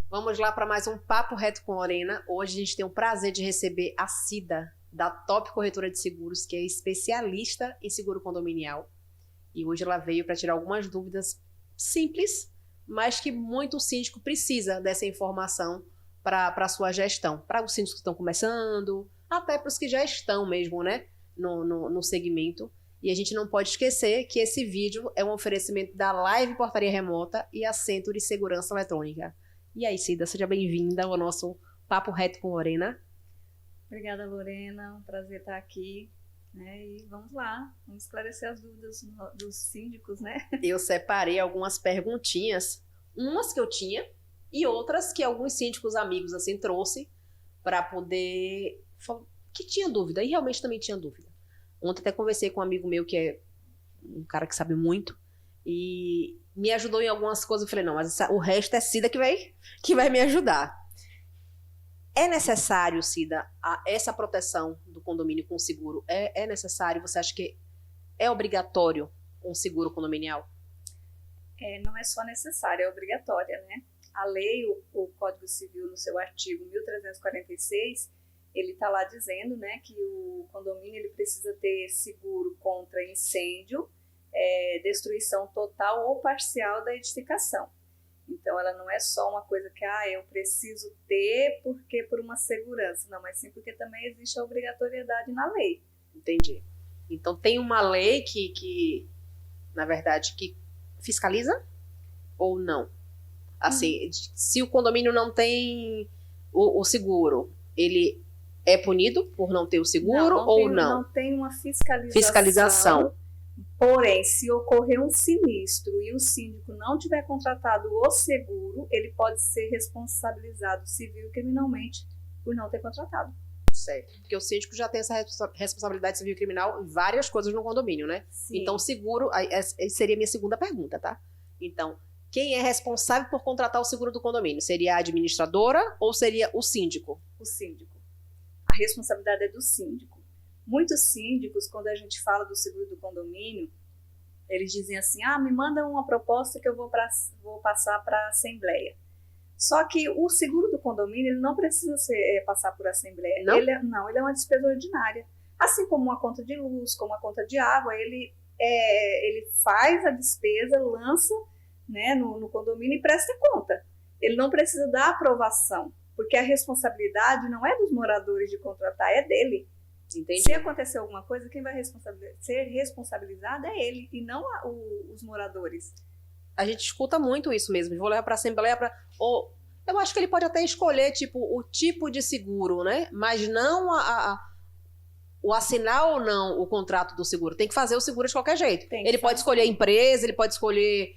Vamos lá para mais um Papo Reto com Lorena. Hoje a gente tem o prazer de receber a Cida, da Top Corretora de Seguros, que é especialista em seguro condominial. E hoje ela veio para tirar algumas dúvidas simples, mas que muito síndico precisa dessa informação para a sua gestão. Para os síndicos que estão começando, até para os que já estão mesmo, né, no segmento. E a gente não pode esquecer que esse vídeo é um oferecimento da Live Portaria Remota e a Centro de Segurança Eletrônica. E aí, Cida, seja bem-vinda ao nosso Papo Reto com Lorena. Obrigada, Lorena. Um prazer estar aqui. Né? E vamos lá, vamos esclarecer as dúvidas dos síndicos, né? Eu separei algumas perguntinhas, umas que eu tinha e outras que alguns síndicos amigos assim trouxe para poder... que tinha dúvida, e realmente também tinha dúvida. Ontem até conversei com um amigo meu que é um cara que sabe muito e me ajudou em algumas coisas. Eu falei, não, mas o resto é Cida que vai me ajudar. É necessário, Cida, essa proteção do condomínio com seguro? É necessário? Você acha que é obrigatório um seguro condominial? Não é só necessário, é obrigatória, né? A lei, o Código Civil, no seu artigo 1346, ele está lá dizendo, né, que o condomínio ele precisa ter seguro contra incêndio, destruição total ou parcial da edificação. Então, ela não é só uma coisa que eu preciso ter porque por uma segurança. Não, mas sim porque também existe a obrigatoriedade na lei. Entendi. Então, tem uma lei que na verdade, que fiscaliza ou não? Assim, se o condomínio não tem o seguro, ele é punido por não ter o seguro ou não? Não tem uma fiscalização. Porém, se ocorrer um sinistro e o síndico não tiver contratado o seguro, ele pode ser responsabilizado civil e criminalmente por não ter contratado. Certo, porque o síndico já tem essa responsabilidade civil e criminal em várias coisas no condomínio, né? Sim. Então, seguro, seria a minha segunda pergunta, tá? Então, quem é responsável por contratar o seguro do condomínio? Seria a administradora ou seria o síndico? O síndico. A responsabilidade é do síndico. Muitos síndicos, quando a gente fala do seguro do condomínio, eles dizem assim, me manda uma proposta que eu vou passar para a Assembleia. Só que o seguro do condomínio ele não precisa passar por Assembleia. Não? Ele é uma despesa ordinária. Assim como uma conta de luz, como uma conta de água, ele faz a despesa, lança, né, no condomínio e presta conta. Ele não precisa da aprovação, porque a responsabilidade não é dos moradores de contratar, é dele. Entendi. Se acontecer alguma coisa, quem vai ser responsabilizado é ele e não os moradores. A gente escuta muito isso mesmo. Vou levar para a Assembleia eu acho que ele pode até escolher o tipo de seguro, né? Mas não o assinar ou não o contrato do seguro. Tem que fazer o seguro de qualquer jeito. Ele pode escolher a empresa, ele pode escolher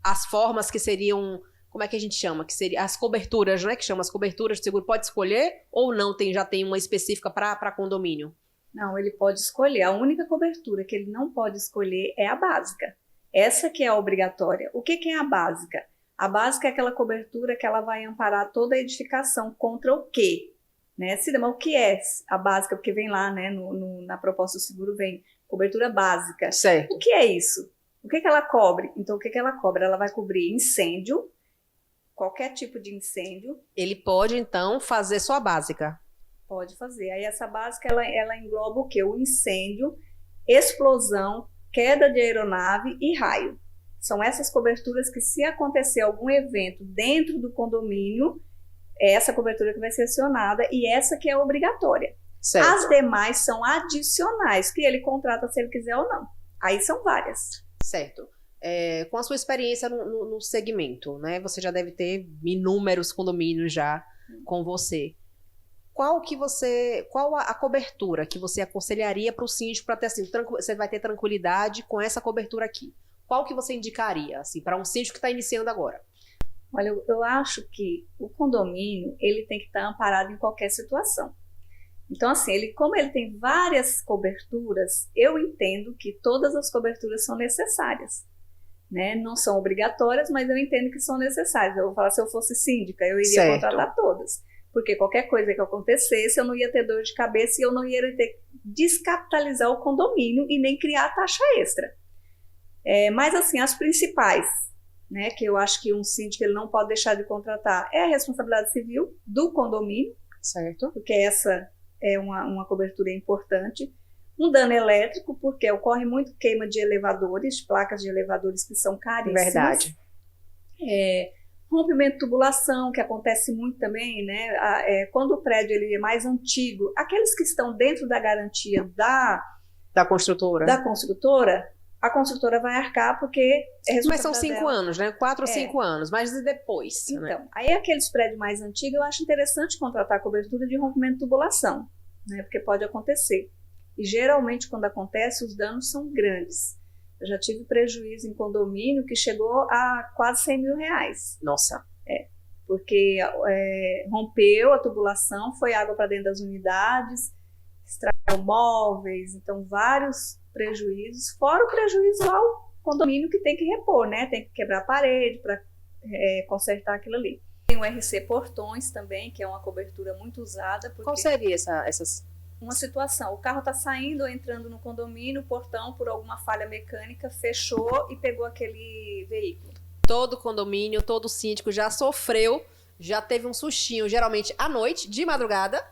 as formas que seriam... Como é que a gente chama? Que seria as coberturas, né? Que chama as coberturas de seguro. Pode escolher ou não? Já tem uma específica para condomínio? Não, ele pode escolher. A única cobertura que ele não pode escolher é a básica. Essa que é a obrigatória. O que é a básica? A básica é aquela cobertura que ela vai amparar toda a edificação contra o quê? Né? Cida, mas o que é a básica? Porque vem lá, né? Na proposta do seguro vem cobertura básica. Certo. O que é isso? O que ela cobre? Então, o que ela cobre? Ela vai cobrir incêndio, qualquer tipo de incêndio. Ele pode, então, fazer só a básica? Pode fazer. Aí essa básica, ela engloba o quê? O incêndio, explosão, queda de aeronave e raio. São essas coberturas que, se acontecer algum evento dentro do condomínio, é essa cobertura que vai ser acionada e essa que é obrigatória. Certo. As demais são adicionais, que ele contrata se ele quiser ou não. Aí são várias. Certo. Com a sua experiência no segmento, né? Você já deve ter inúmeros condomínios já com você. Qual a cobertura que você aconselharia para o síndico para ter assim, você vai ter tranquilidade com essa cobertura aqui? Qual que você indicaria assim, para um síndico que está iniciando agora? Olha, eu acho que o condomínio ele tem que estar amparado em qualquer situação. Então, assim, como ele tem várias coberturas, eu entendo que todas as coberturas são necessárias. né? Não são obrigatórias, mas eu entendo que são necessárias. Eu vou falar, se eu fosse síndica, eu iria Certo. contratar todas. Porque qualquer coisa que acontecesse, eu não ia ter dor de cabeça e eu não ia ter que descapitalizar o condomínio e nem criar taxa extra. Mas, assim, as principais, né, que eu acho que um síndico ele não pode deixar de contratar, é a responsabilidade civil do condomínio, Certo. porque essa é uma cobertura importante. Um dano elétrico, porque ocorre muito queima de elevadores, de placas de elevadores que são caríssimas. Verdade. Rompimento de tubulação, que acontece muito também, né? Quando o prédio ele é mais antigo, aqueles que estão dentro da garantia Da construtora. da construtora, a construtora vai arcar porque é responsabilidade Mas são 5 dela. anos, né? 4 ou 5 anos. Mas e depois? Então, né? aí aqueles prédios mais antigos, eu acho interessante contratar a cobertura de rompimento de tubulação, né? Porque pode acontecer. E geralmente, quando acontece, os danos são grandes. Eu já tive prejuízo em condomínio que chegou a quase 100 mil reais. Nossa. Porque rompeu a tubulação, foi água para dentro das unidades, estragou móveis, então vários prejuízos, fora o prejuízo ao condomínio que tem que repor, né? Tem que quebrar a parede para consertar aquilo ali. Tem o RC Portões também, que é uma cobertura muito usada. Porque Qual seria essas? uma situação, o carro está saindo ou entrando no condomínio, o portão, por alguma falha mecânica, fechou e pegou aquele veículo. Todo condomínio, todo síndico já sofreu, já teve um sustinho, geralmente à noite, de madrugada,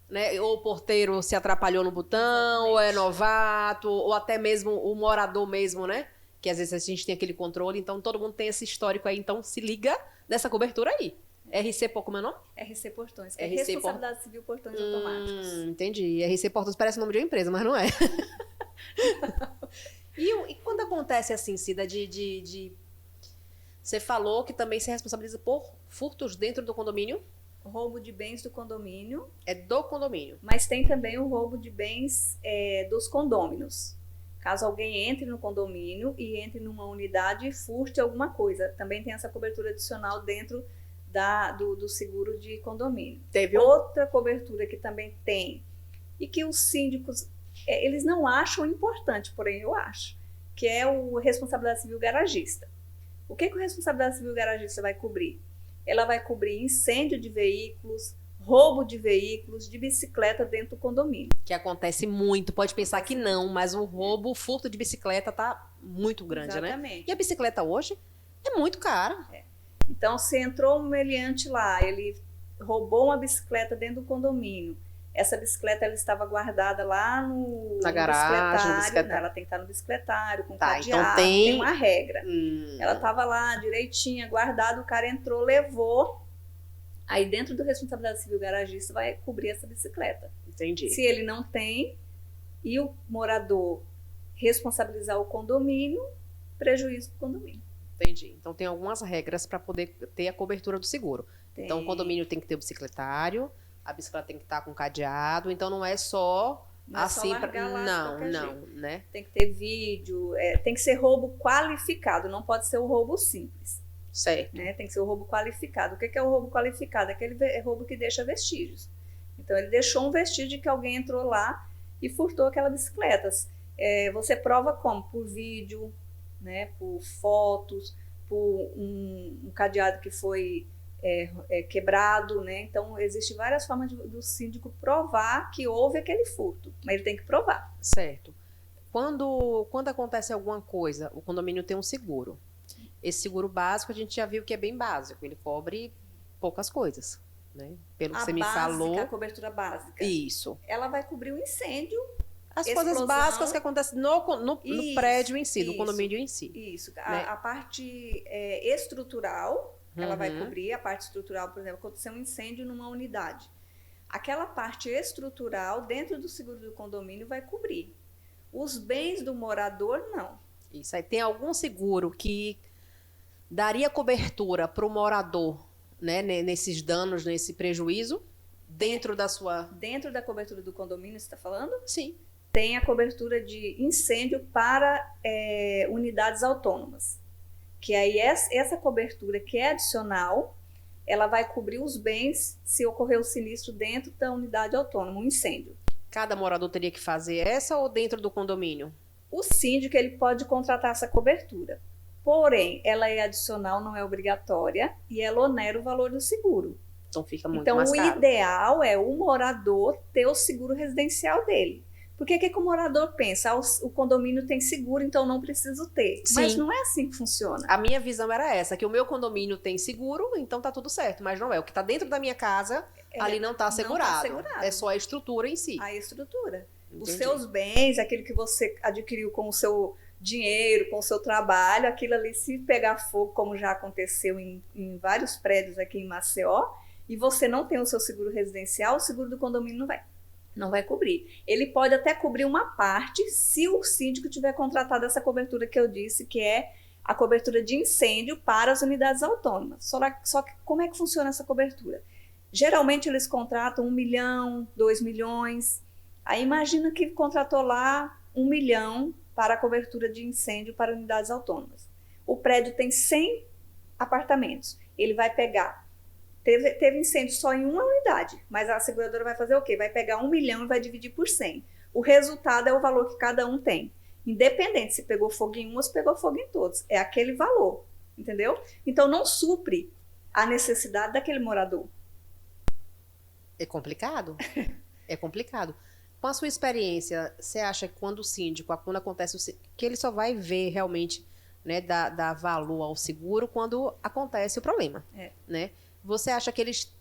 né? Ou o porteiro se atrapalhou no botão, Exatamente. ou é novato, ou até mesmo o morador mesmo, né? Que às vezes a gente tem aquele controle, então todo mundo tem esse histórico aí, então se liga nessa cobertura aí. RC, como é o nome? RC Portões, que é RC Responsabilidade Civil Portões Automáticos. Entendi. RC Portões parece o nome de uma empresa, mas não é. E quando acontece assim, Cida, Você falou que também se responsabiliza por furtos dentro do condomínio? Roubo de bens do condomínio, É do condomínio. mas tem também o roubo de bens dos condôminos. Caso alguém entre no condomínio e entre numa unidade e furte alguma coisa, também tem essa cobertura adicional dentro do seguro de condomínio. Teve Outra cobertura que também tem, e que os síndicos, eles não acham importante, porém eu acho, que é o responsabilidade civil garagista. O que o responsabilidade civil garagista vai cobrir? Ela vai cobrir incêndio de veículos, roubo de veículos, de bicicleta dentro do condomínio. Que acontece muito. Pode pensar que não, mas o roubo, o furto de bicicleta tá muito grande, né? Exatamente. E a bicicleta hoje é muito cara. Então, se entrou um meliante lá, ele roubou uma bicicleta dentro do condomínio. Essa bicicleta ela estava guardada lá Na garagem, no bicicletário. Ela tem que estar no bicicletário, com Tá, cadeado, então tem uma regra. Ela Ela estava lá direitinha, guardada, o cara entrou, levou. Aí dentro do responsabilidade civil garagista vai cobrir essa bicicleta. Entendi. Se ele não tem e o morador responsabilizar o condomínio, prejuízo para o condomínio. Entendi. Então tem algumas regras para poder ter a cobertura do seguro. Então o condomínio tem que ter o bicicletário, a bicicleta tem que estar com cadeado, então não é só não é só assim largar lá de não, qualquer não, jeito. né? Tem que ter vídeo, tem que ser roubo qualificado, não pode ser o roubo simples. Certo. Né? Tem que ser o roubo qualificado. O que é o roubo qualificado? Aquele roubo que deixa vestígios. Então ele deixou um vestígio de que alguém entrou lá e furtou aquela bicicleta. Você prova como? Por vídeo, né? Por fotos, por um cadeado que foi quebrado, né? Então existem várias formas do síndico provar que houve aquele furto, mas ele tem que provar. Certo. Quando acontece alguma coisa, o condomínio tem um seguro. Esse seguro básico a gente já viu que é bem básico, ele cobre poucas coisas, né? Pelo que você me falou. A cobertura básica. Isso. Ela vai cobrir o incêndio. As explosão, coisas básicas que acontecem no isso, prédio em si, no isso, condomínio em si. Isso. Né? A parte estrutural, ela vai cobrir. A parte estrutural, por exemplo, aconteceu um incêndio numa unidade. Aquela parte estrutural, dentro do seguro do condomínio, vai cobrir. Os bens do morador, não. Isso. Aí tem algum seguro que daria cobertura para o morador, né, nesses danos, nesse prejuízo, dentro da sua... Dentro da cobertura do condomínio, você está falando? Sim. Tem a cobertura de incêndio para unidades autônomas. Que aí essa cobertura que é adicional, ela vai cobrir os bens se ocorrer o sinistro dentro da unidade autônoma, um incêndio. Cada morador teria que fazer essa ou dentro do condomínio? O síndico ele pode contratar essa cobertura. Porém, ela é adicional, não é obrigatória, e ela onera o valor do seguro. Então fica muito Então, mais o caro. ideal é o morador ter o seguro residencial dele. Porque o que o morador pensa? O condomínio tem seguro, então não preciso ter. Sim. Mas não é assim que funciona. A minha visão era essa, que o meu condomínio tem seguro, então tá tudo certo. Mas não é. O que tá dentro da minha casa, ali não tá assegurado. É só a estrutura em si. A estrutura. Entendi. Os seus bens, aquilo que você adquiriu com o seu dinheiro, com o seu trabalho, aquilo ali se pegar fogo, como já aconteceu em vários prédios aqui em Maceió, e você não tem o seu seguro residencial, o seguro do condomínio não vai cobrir. Ele pode até cobrir uma parte se o síndico tiver contratado essa cobertura que eu disse, que é a cobertura de incêndio para as unidades autônomas. Só que como é que funciona essa cobertura? Geralmente eles contratam 1 milhão, 2 milhões. Aí imagina que contratou lá 1 milhão para a cobertura de incêndio para unidades autônomas. O prédio tem 100 apartamentos. Ele vai pegar. Teve incêndio só em uma unidade, mas a seguradora vai fazer o quê? Vai pegar 1 milhão e vai dividir por 100. O resultado é o valor que cada um tem. Independente se pegou fogo em um ou se pegou fogo em todos. É aquele valor, entendeu? Então não supre a necessidade daquele morador. É complicado? É complicado. Com a sua experiência, você acha que quando o síndico, quando acontece que ele só vai ver realmente, né, dar valor ao seguro quando acontece o problema, né? Você acha que eles,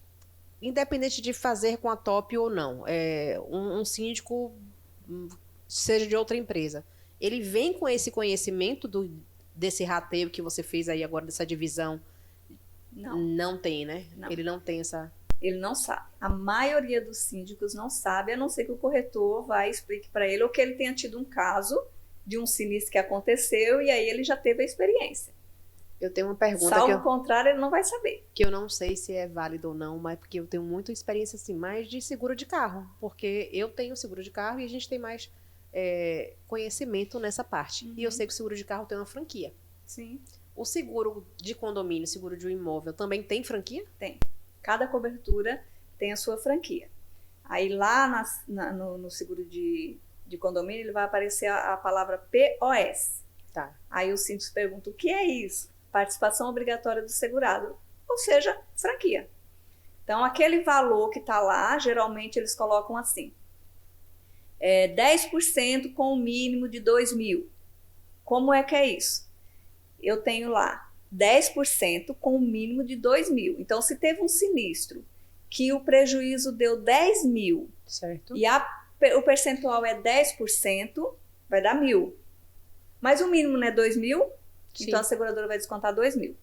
independente de fazer com a TOP ou não, um síndico, seja de outra empresa, ele vem com esse conhecimento desse rateio que você fez aí agora, dessa divisão? Não tem, né? Não. Ele não tem essa... Ele não sabe. A maioria dos síndicos não sabe, a não ser que o corretor vá e explique para ele ou que ele tenha tido um caso de um sinistro que aconteceu e aí ele já teve a experiência. Eu tenho uma pergunta Salvo o contrário, ele não vai saber. Que eu não sei se é válido ou não, mas porque eu tenho muita experiência assim, mais de seguro de carro. Porque eu tenho seguro de carro e a gente tem mais conhecimento nessa parte. E eu sei que o seguro de carro tem uma franquia. Sim. O seguro de condomínio, seguro de um imóvel, também tem franquia? Tem. Cada cobertura tem a sua franquia. Aí lá no seguro de condomínio, ele vai aparecer a palavra POS. Tá. Aí o síndico pergunta, o que é isso? Participação obrigatória do segurado, ou seja, franquia. Então, aquele valor que está lá, geralmente eles colocam assim, 10% com o mínimo de 2 mil. Como é que é isso? Eu tenho lá 10% com o mínimo de 2 mil. Então, se teve um sinistro que o prejuízo deu 10 mil, certo, e o percentual é 10%, vai dar 1.000. Mas o mínimo não é 2 mil, sim, então a seguradora vai descontar 2 mil.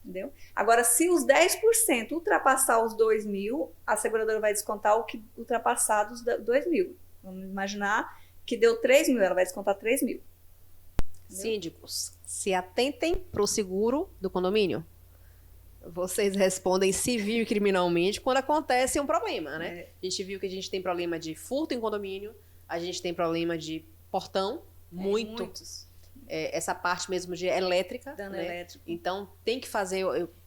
Entendeu? Agora, se os 10% ultrapassar os 2 mil, a seguradora vai descontar o que ultrapassar dos 2 mil. Vamos imaginar que deu 3 mil, ela vai descontar 3 mil. Entendeu? Síndicos, se atentem para o seguro do condomínio. Vocês respondem civil e criminalmente quando acontece um problema, né? A gente viu que a gente tem problema de furto em condomínio, a gente tem problema de portão, muitos. Essa parte mesmo de elétrica, dano né? elétrico. Então tem que fazer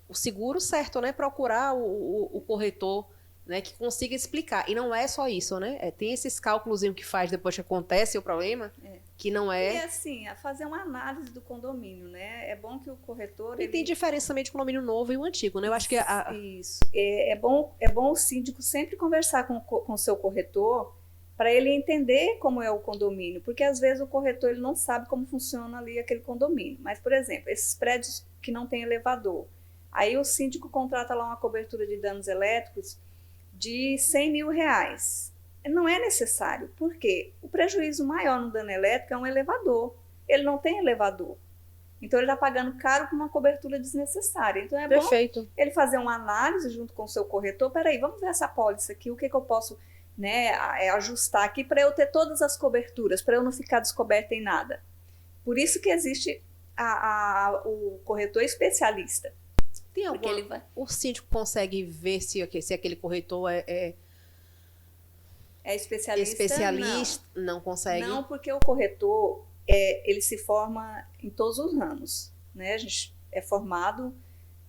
o seguro certo, né? Procurar o corretor, né, que consiga explicar. E não é só isso, né? Tem esses cálculos que faz depois que acontece o problema, que não é... E assim, fazer uma análise do condomínio, né? É bom que o corretor... E tem diferença também de condomínio novo e o antigo, né? Eu acho que... Isso. É bom o síndico sempre conversar com o seu corretor para ele entender como é o condomínio, porque às vezes o corretor ele não sabe como funciona ali aquele condomínio. Mas, por exemplo, esses prédios que não tem elevador, aí o síndico contrata lá uma cobertura de danos elétricos de 100 mil reais. Não é necessário, porque o prejuízo maior no dano elétrico é um elevador. Ele não tem elevador. Então ele está pagando caro por uma cobertura desnecessária. Então é Perfeito. bom ele fazer uma análise junto com o seu corretor. Peraí, vamos ver essa pólice aqui, o que eu posso... né, ajustar aqui para eu ter todas as coberturas, para eu não ficar descoberta em nada. Por isso que existe o corretor especialista. Tem alguma... O síndico consegue ver se aquele corretor é especialista? Não consegue? Não, porque o corretor ele se forma em todos os ramos. Né? A gente é formado...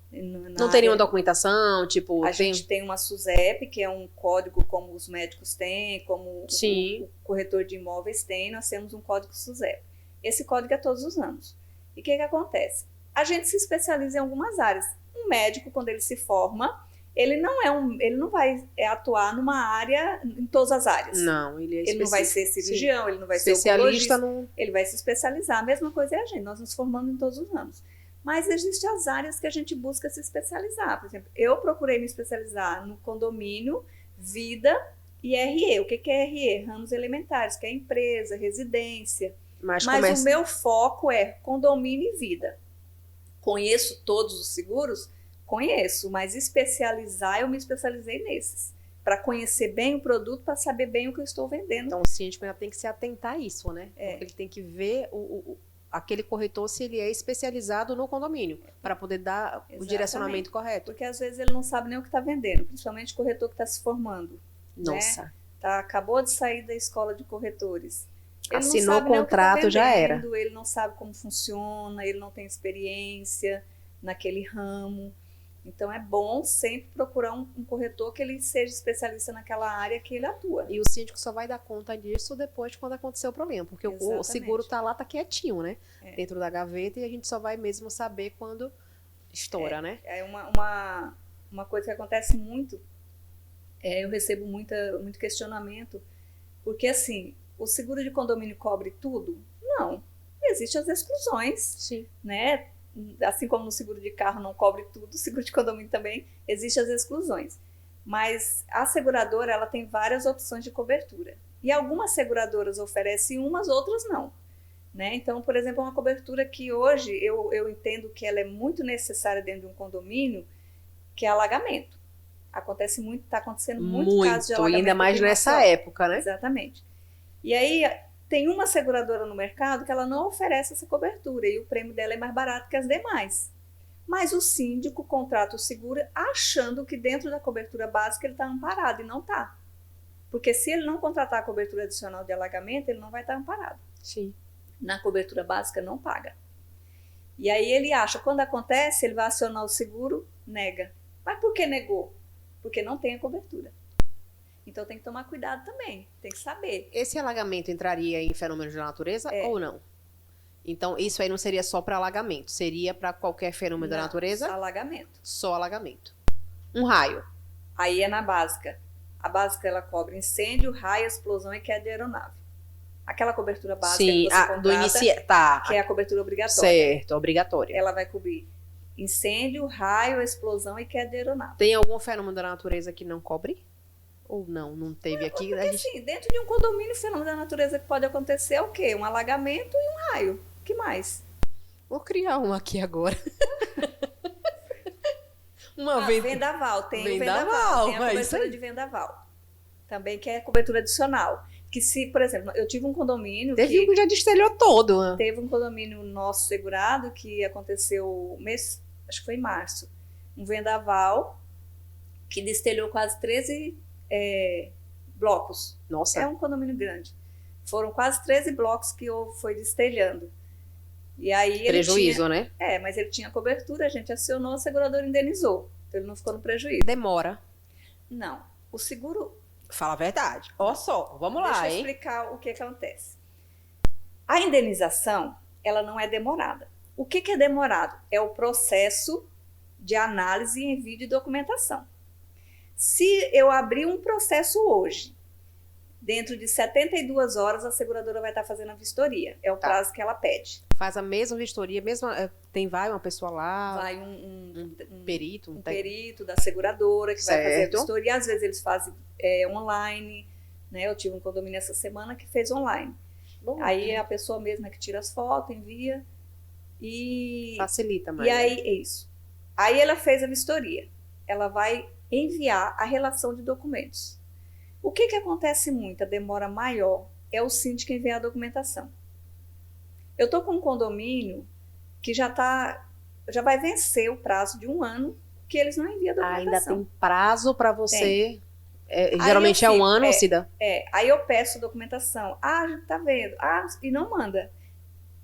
Não tem nenhuma documentação, tipo... A gente tem uma SUSEP, que é um código como os médicos têm, como o corretor de imóveis tem, nós temos um código SUSEP. Esse código é todos os anos. E o que acontece? A gente se especializa em algumas áreas. Um médico, quando ele se forma, ele não vai atuar numa área, em todas as áreas. Não, ele não vai ser cirurgião, Sim. ele não vai ser especialista oncologista, ele vai se especializar. A mesma coisa é a gente, nós nos formamos em todos os ramos. Mas existem as áreas que a gente busca se especializar. Por exemplo, eu procurei me especializar no condomínio, vida e RE. O que é RE? Ramos elementares, que é empresa, residência. Mas o meu foco é condomínio e vida. Conheço todos os seguros? Conheço, mas especializar, eu me especializei nesses. Para conhecer bem o produto, para saber bem o que eu estou vendendo. Então, o síndico ainda tem que se atentar a isso, né? Porque ele tem que ver aquele corretor se ele é especializado no condomínio, para poder dar o direcionamento correto. Porque às vezes ele não sabe nem o que está vendendo, principalmente o corretor que está se formando. Nossa. Né? Acabou de sair da escola de corretores. Ele assinou o contrato, já era. Ele não sabe como funciona, ele não tem experiência naquele ramo. Então é bom sempre procurar um corretor que ele seja especialista naquela área que ele atua. E o síndico só vai dar conta disso depois de quando acontecer o problema, porque o seguro tá lá, tá quietinho, né? Dentro da gaveta, e a gente só vai mesmo saber quando estoura, né? É uma coisa que acontece muito, eu recebo muito questionamento, porque assim, o seguro de condomínio cobre tudo? Não. Existem as exclusões. Sim. Né? Assim como no seguro de carro não cobre tudo, o seguro de condomínio também existem as exclusões. Mas a seguradora, ela tem várias opções de cobertura. E algumas seguradoras oferecem umas, outras não. Né? Então, por exemplo, uma cobertura que hoje eu entendo que ela é muito necessária dentro de um condomínio, que é alagamento. Está acontecendo muito caso de alagamento. E ainda mais nessa época, né? Exatamente. E aí, tem uma seguradora no mercado que ela não oferece essa cobertura e o prêmio dela é mais barato que as demais. Mas o síndico contrata o seguro achando que dentro da cobertura básica ele está amparado e não está. Porque se ele não contratar a cobertura adicional de alagamento, ele não vai estar amparado. Sim. Na cobertura básica não paga. E aí ele acha, quando acontece, ele vai acionar o seguro, nega. Mas por que negou? Porque não tem a cobertura. Então tem que tomar cuidado também, tem que saber. Esse alagamento entraria em fenômenos da natureza ou não? Então isso aí não seria só para alagamento, seria para qualquer fenômeno da natureza? Alagamento. Só alagamento. Um raio. Aí é na básica. A básica ela cobre incêndio, raio, explosão e queda de aeronave. Aquela cobertura básica que você contrata, que é a cobertura obrigatória. Certo, obrigatória. Ela vai cobrir incêndio, raio, explosão e queda de aeronave. Tem algum fenômeno da natureza que não cobre? Ou não teve aqui? Porque sim, dentro de um condomínio, o fenômeno da natureza que pode acontecer é o quê? Um alagamento e um raio. O que mais? Vou criar um aqui agora. Vendaval. Tem vendaval. Tem a cobertura de vendaval. Também que é cobertura adicional. Que se, por exemplo, eu tive um condomínio Teve um que já destelhou todo. Teve um condomínio nosso segurado que aconteceu acho que foi em março. Um vendaval que destelhou quase 13 blocos. Nossa. É um condomínio grande. Foram quase 13 blocos que foi destelhando. E aí prejuízo, né? Mas ele tinha cobertura, a gente acionou, a seguradora indenizou. Então ele não ficou no prejuízo. Demora. Não. O seguro... Fala a verdade. Ó só, vamos lá, Deixa eu explicar o que acontece. A indenização, ela não é demorada. O que é demorado? É o processo de análise e envio de documentação. Se eu abrir um processo hoje, dentro de 72 horas, a seguradora vai estar fazendo a vistoria. É o prazo que ela pede. Faz a mesma vistoria, vai uma pessoa lá? Vai um perito. Um perito da seguradora que vai fazer a vistoria. Às vezes eles fazem online. Né? Eu tive um condomínio essa semana que fez online. Bom, aí é a pessoa mesma que tira as fotos, envia. E facilita mais. E aí, é isso. Aí ela fez a vistoria. Ela vai enviar a relação de documentos. O que acontece muito, a demora maior, é o síndico enviar a documentação. Eu estou com um condomínio que já vai vencer o prazo de 1 ano que eles não enviam a documentação. Ainda tem prazo para você... geralmente é 1 ano, Cida? Aí eu peço documentação. Tá vendo. E não manda.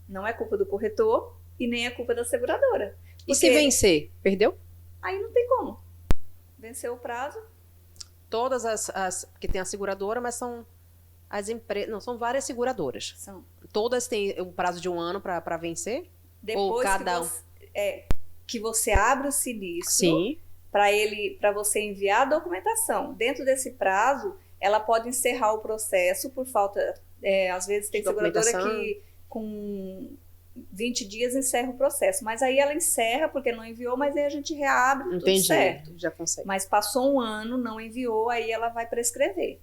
Não é culpa do corretor e nem é culpa da seguradora. E se vencer? Perdeu? Aí não tem como. Venceu o prazo. Todas porque tem a seguradora, mas são as empresas... Não, são várias seguradoras. São. Todas têm um prazo de 1 ano para vencer? Ou cada um? Que você abre o sinistro para você enviar a documentação. Dentro desse prazo, ela pode encerrar o processo por falta... às vezes tem seguradora que com 20 dias encerra o processo. Mas aí ela encerra porque não enviou, mas aí a gente reabre, tudo certo. Já consegue. Mas passou um ano, não enviou, aí ela vai prescrever.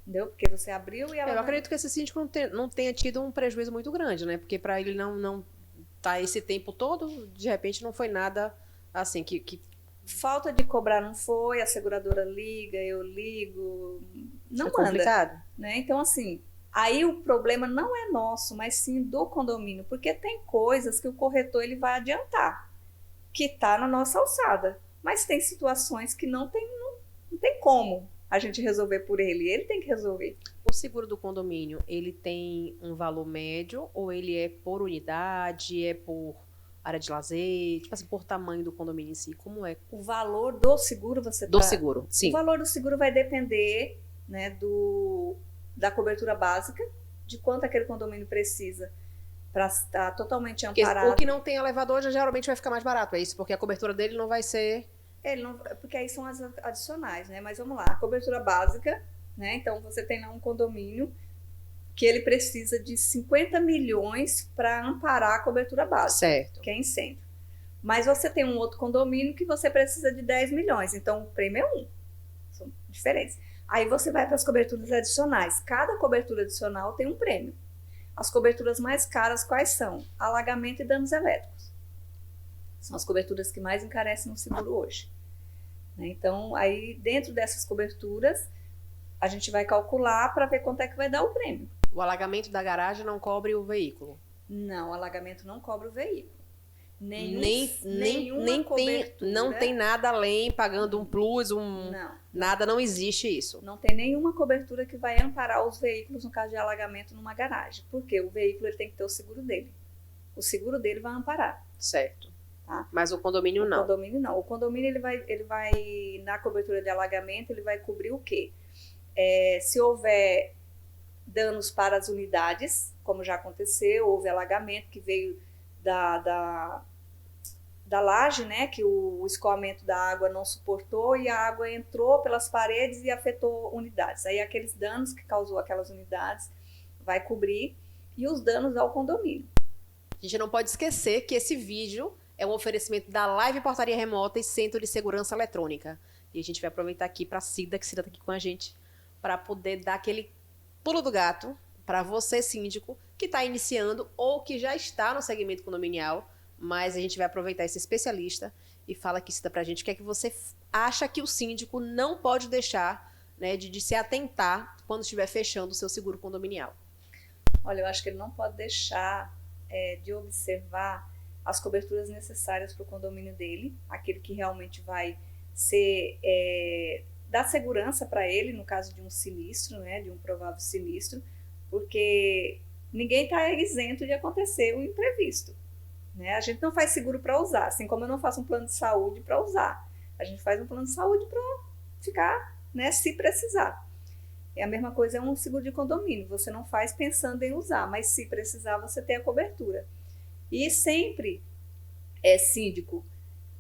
Entendeu? Porque você abriu e ela... Eu acredito que esse síndico não tenha tido um prejuízo muito grande, né? Porque para ele não tá esse tempo todo, de repente não foi nada assim que... Falta de cobrar não foi, a seguradora liga, eu ligo, não manda. Complicado. Né? Então, assim, aí o problema não é nosso, mas sim do condomínio, porque tem coisas que o corretor ele vai adiantar, que está na nossa alçada, mas tem situações que não tem como a gente resolver por ele tem que resolver. O seguro do condomínio, ele tem um valor médio ou ele é por unidade, é por área de lazer, tipo assim, por tamanho do condomínio em si, como é? O valor do seguro seguro, sim. O valor do seguro vai depender, né, da cobertura básica, de quanto aquele condomínio precisa para estar totalmente amparado. O que não tem elevador já geralmente vai ficar mais barato, é isso? Porque a cobertura dele não vai ser... porque aí são as adicionais, né? Mas vamos lá, a cobertura básica, né? Então você tem lá um condomínio que ele precisa de 50 milhões para amparar a cobertura básica, certo, que é incêndio. Mas você tem um outro condomínio que você precisa de 10 milhões, então o prêmio é 1. São diferentes. Aí você vai para as coberturas adicionais. Cada cobertura adicional tem um prêmio. As coberturas mais caras quais são? Alagamento e danos elétricos. São as coberturas que mais encarecem no seguro hoje. Então, aí dentro dessas coberturas, a gente vai calcular para ver quanto é que vai dar o prêmio. O alagamento da garagem não cobre o veículo? Não, o alagamento não cobre o veículo. Nem cobertura. Não tem nada além, pagando um plus, nada, não existe isso. Não tem nenhuma cobertura que vai amparar os veículos no caso de alagamento numa garagem. Porque o veículo ele tem que ter o seguro dele. O seguro dele vai amparar. Certo. Tá? Mas o condomínio não. O condomínio não. O condomínio ele vai na cobertura de alagamento, ele vai cobrir o quê? Se houver danos para as unidades, como já aconteceu, houve alagamento que veio da laje, né, que o escoamento da água não suportou e a água entrou pelas paredes e afetou unidades. Aí aqueles danos que causou aquelas unidades vai cobrir e os danos ao condomínio. A gente não pode esquecer que esse vídeo é um oferecimento da Live Portaria Remota e Centro de Segurança Eletrônica. E a gente vai aproveitar aqui para a Cida, que Cida está aqui com a gente, para poder dar aquele pulo do gato para você, síndico, que está iniciando ou que já está no segmento condominial, mas a gente vai aproveitar esse especialista e fala aqui, Cida, para a gente o que é que você acha que o síndico não pode deixar, né, de se atentar quando estiver fechando o seu seguro condominial. Olha, eu acho que ele não pode deixar de observar as coberturas necessárias para o condomínio dele, aquele que realmente vai ser... dar segurança para ele, no caso de um sinistro, né, de um provável sinistro, porque ninguém está isento de acontecer o imprevisto. Né? A gente não faz seguro para usar, assim como eu não faço um plano de saúde para usar. A gente faz um plano de saúde para ficar, né, se precisar. É a mesma coisa, é um seguro de condomínio. Você não faz pensando em usar, mas se precisar, você tem a cobertura. E sempre, síndico,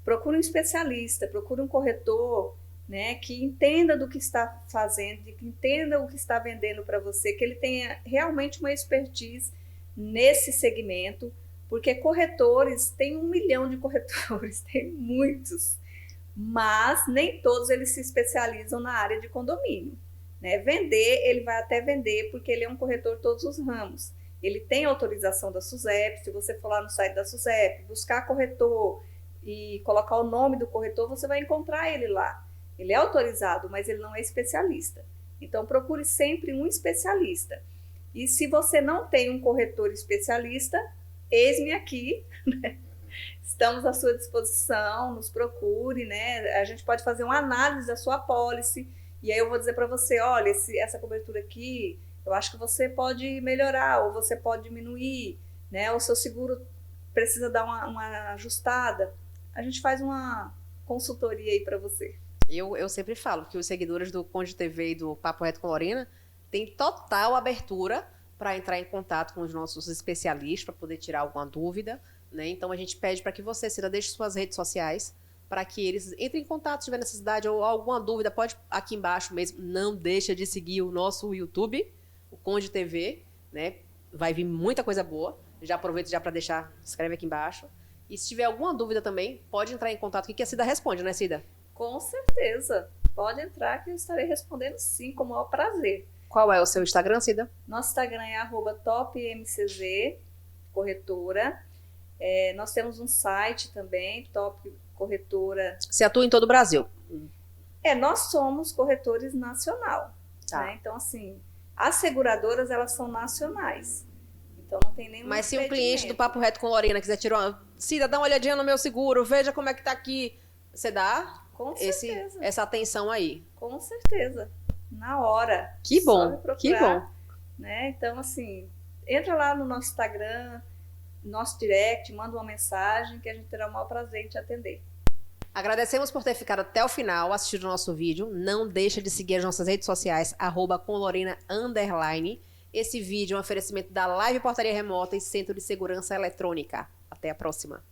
procure um especialista, procure um corretor, né, que entenda do que está fazendo, que entenda o que está vendendo para você, que ele tenha realmente uma expertise nesse segmento, porque corretores, tem 1 milhão de corretores, tem muitos, mas nem todos eles se especializam na área de condomínio. Né? Vender, ele vai até vender, porque ele é um corretor todos os ramos. Ele tem autorização da SUSEP, se você for lá no site da SUSEP, buscar corretor e colocar o nome do corretor, você vai encontrar ele lá. Ele é autorizado, mas ele não é especialista. Então, procure sempre um especialista. E se você não tem um corretor especialista, eis-me aqui, né? Estamos à sua disposição, nos procure, né? A gente pode fazer uma análise da sua apólice, e aí eu vou dizer para você, olha, essa cobertura aqui, eu acho que você pode melhorar, ou você pode diminuir, né? O seu seguro precisa dar uma ajustada. A gente faz uma consultoria aí para você. Eu sempre falo que os seguidores do Conde TV e do Papo Reto com Lorena têm total abertura para entrar em contato com os nossos especialistas para poder tirar alguma dúvida, né? Então a gente pede para que você, Cida, deixe suas redes sociais para que eles entrem em contato se tiver necessidade ou alguma dúvida, pode aqui embaixo mesmo. Não deixa de seguir o nosso YouTube, o Conde TV, né? Vai vir muita coisa boa. Já aproveito já para deixar, escreve aqui embaixo. E se tiver alguma dúvida também, pode entrar em contato que a Cida responde, né, Cida? Com certeza. Pode entrar que eu estarei respondendo sim, com o maior prazer. Qual é o seu Instagram, Cida? Nosso Instagram é @topmcz, corretora. Nós temos um site também, Top Corretora. Você atua em todo o Brasil? Nós somos corretores nacional. Tá. Né? Então, assim, as seguradoras, elas são nacionais. Então, não tem nenhum Mas se um impedimento. cliente do Papo Reto com Lorena quiser tirar uma... Cida, dá uma olhadinha no meu seguro, veja como é que tá aqui. Você dá Com certeza. essa atenção aí. Com certeza. Na hora. Que Só me bom, procurar, que bom. Né? Então, assim, entra lá no nosso Instagram, nosso direct, manda uma mensagem que a gente terá o maior prazer em te atender. Agradecemos por ter ficado até o final assistindo o nosso vídeo. Não deixa de seguir as nossas redes sociais, @comlorena_. Esse vídeo é um oferecimento da Live Portaria Remota e Centro de Segurança Eletrônica. Até a próxima.